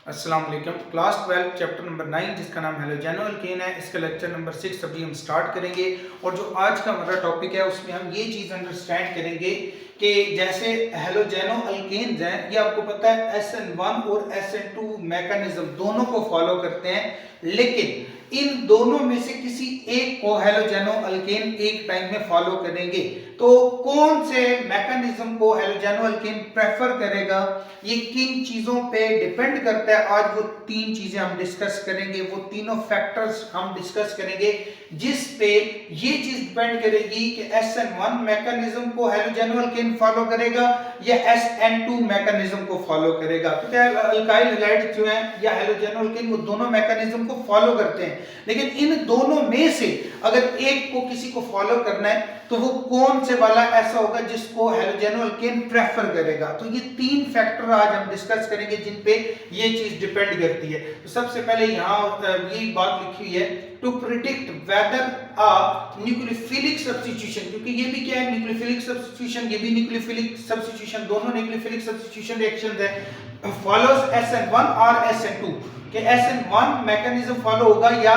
अस्सलाम वालेकुम। Class 12 chapter number 9 जिसका नाम हेलोजेनो अल्केन है, इसका लेक्चर नंबर 6 अभी हम स्टार्ट करेंगे। और जो आज का हमारा टॉपिक है उसमें हम ये चीज़ अंडरस्टैंड करेंगे कि जैसे हेलोजेनो अल्केन्स हैं, ये आपको पता है SN1 और SN2 मैकेनिज्म दोनों को फॉलो करते हैं, लेकिन इन दोनों में से किसी एक को हेलोजेनो अल्केन एक टाइम में फॉलो करेंगे। तो कौन से मैकेनिज्म को हेलोजेनो अल्केन प्रेफर करेगा, ये किन चीजों पे डिपेंड करता है। आज वो तीन चीजें हम डिस्कस करेंगे, वो तीनों फैक्टर्स हम डिस्कस करेंगे जिस पे ये चीज डिपेंड करेगी कि SN1 मैकेनिज्म को हेलोजेनो अल्केन फॉलो करेगा या SN2 मैकेनिज्म को फॉलो करेगा। तो क्या अल्काइल हैलाइड्स जो हैं या हेलोजेनो अल्केन वो दोनों मैकेनिज्म को फॉलो करते हैं, लेकिन इन दोनों में से अगर एक को किसी को फॉलो करना है तो वो कौन से वाला ऐसा होगा जिसको हेलोजेनो अल्केन प्रेफर करेगा। तो ये तीन फैक्टर आज हम डिस्कस करेंगे जिन पे ये चीज डिपेंड करती है। तो सबसे पहले यहाँ ये बात लिखी हुई है, to predict whether a nucleophilic substitution, क्योंकि ये भी क्या है, न्यूक्लियोफिलिक सब्स्टिट्यूशन, ये भी न्यूक्लियोफिलिक सब्स्टिट्यूशन, दोनों न्यूक्लियोफिलिक सब्स्टिट्यूशन रिएक्शंस है, फॉलोज SN1 और SN2 कि SN1 मैकेनिज्म फॉलो होगा या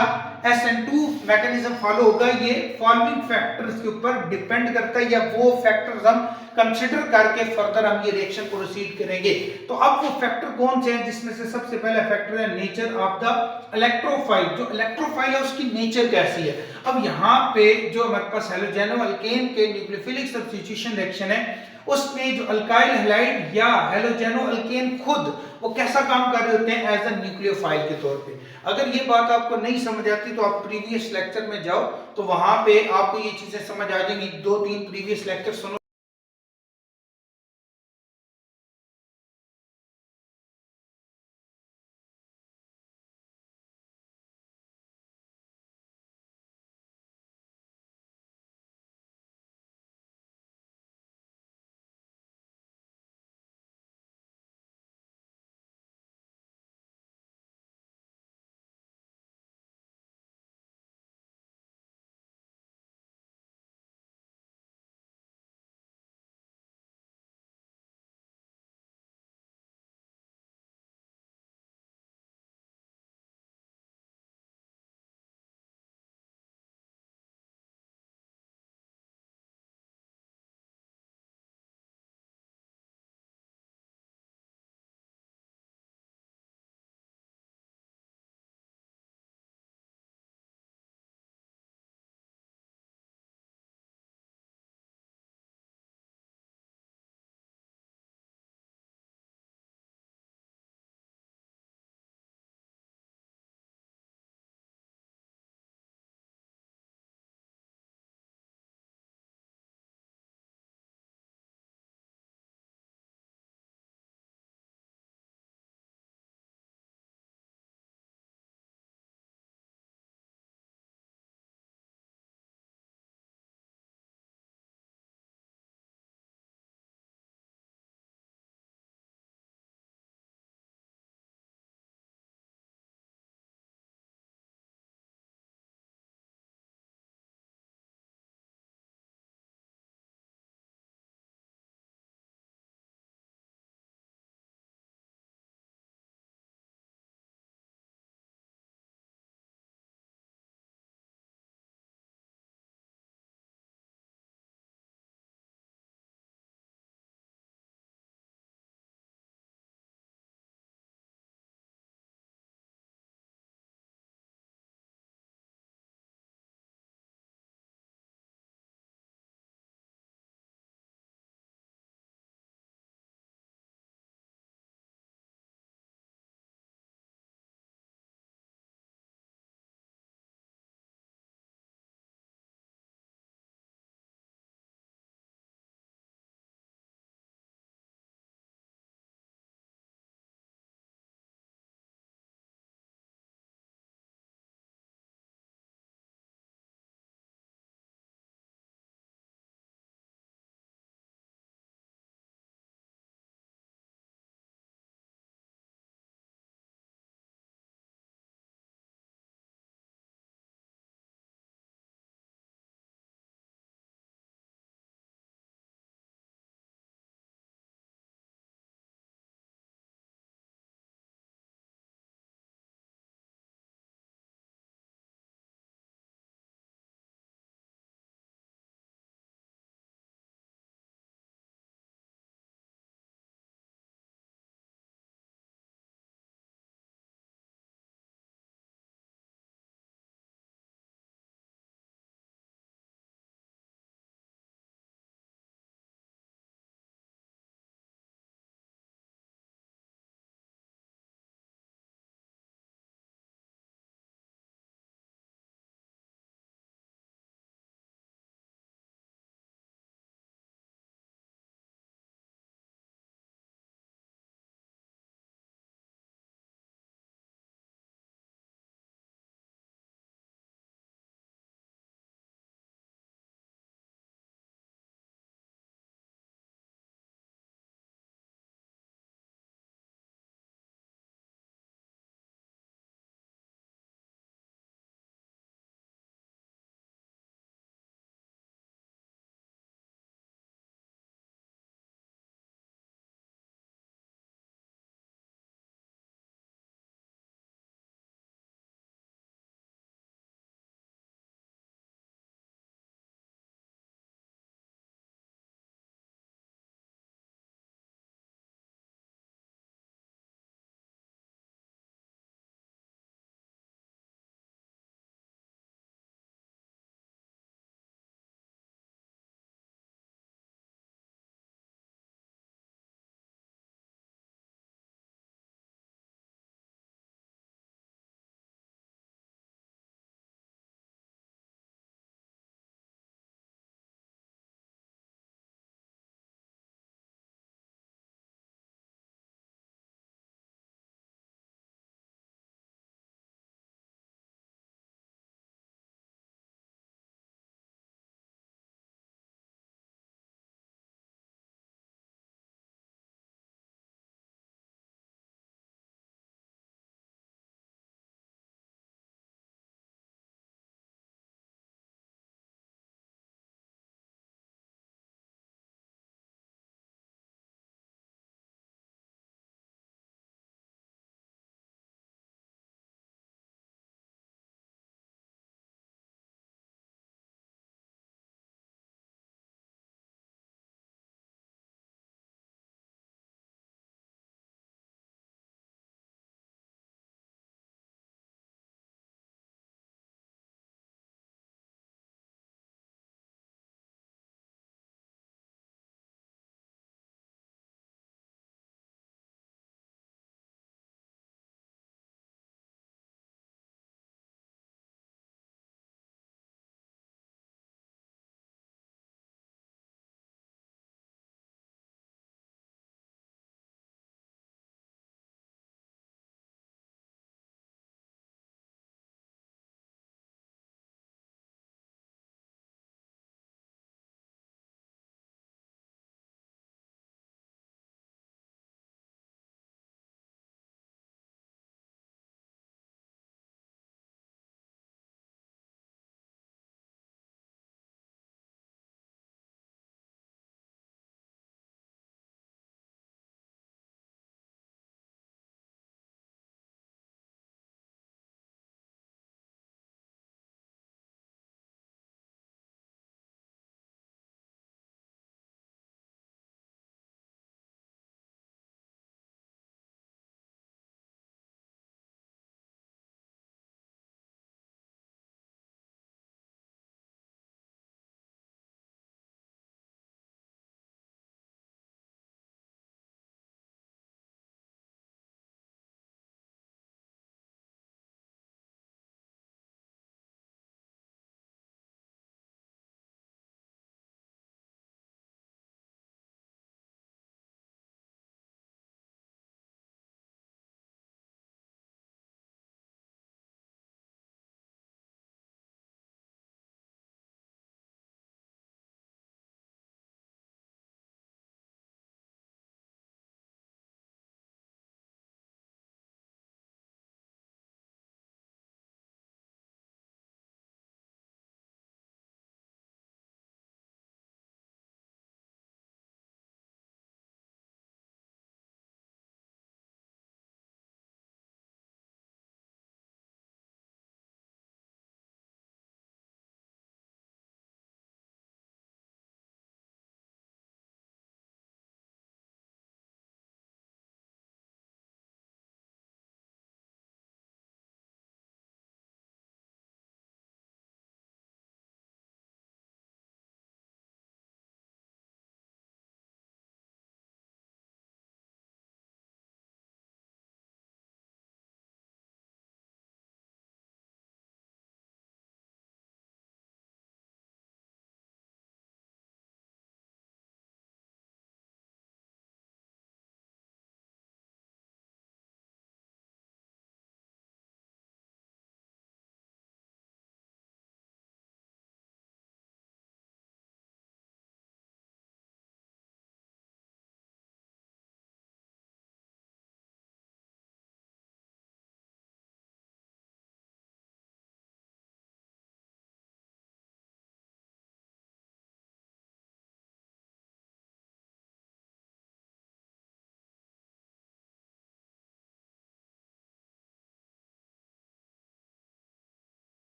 SN2 मैकेनिज्म फॉलो होगा। ये फॉलोइंग फैक्टर्स के ऊपर डिपेंड करता है या वो फैक्टर्स हम कंसीडर करके फर्दर हम ये रिएक्शन को प्रोसीड करेंगे। तो अब वो फैक्टर कौन से हैं, जिसमें से सबसे पहला फैक्टर है नेचर ऑफ द इलेक्ट्रोफाइल। जो इलेक्ट्रोफाइल है उसकी नेचर कैसी है। अब यहाँ पे जो हमारे पास हेलोजेनो अल्केन के न्यूक्लियोफिलिक सब्स्टिट्यूशन रिएक्शन है उसमें जो अल्काइल हैलाइड या हेलोजेनो अल्केन खुद वो कैसा काम कर रहे होते हैं, एज अ न्यूक्लियोफाइल के तौर पे। अगर ये बात आपको नहीं समझ आती तो आप प्रीवियस लेक्चर में जाओ, तो वहां पे आपको ये चीजें समझ आ जाएंगी। 2-3 प्रीवियस लेक्चर सुनो।